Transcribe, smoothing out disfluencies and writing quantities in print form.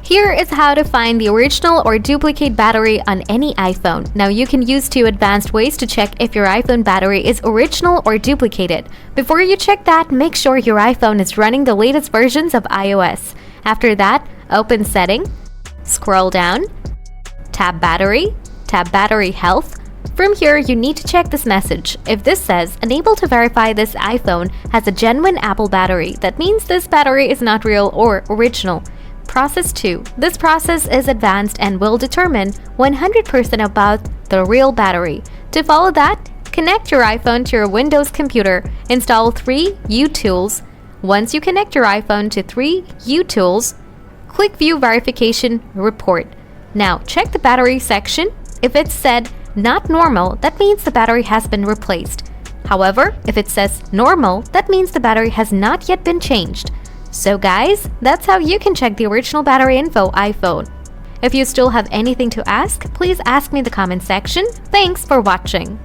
Here is how to find the original or duplicate battery on any iPhone. Now you can use two advanced ways to check if your iPhone battery is original or duplicated. Before you check that, make sure your iPhone is running the latest versions of iOS. After that, open Setting, scroll down, tap Battery Health. From here, you need to check this message. If this says, unable to verify this iPhone has a genuine Apple battery, that means this battery is not real or original. Process 2. This process is advanced and will determine 100% about the real battery. To follow that, connect your iPhone to your Windows computer. Install 3 U-Tools. Once you connect your iPhone to 3 U-Tools, click View Verification Report. Now, check the battery section. If it said not normal, that means the battery has been replaced. However, if it says normal, that means the battery has not yet been changed. So guys, that's how you can check the original battery info iPhone. If you still have anything to ask, please ask me in the comment section. Thanks for watching.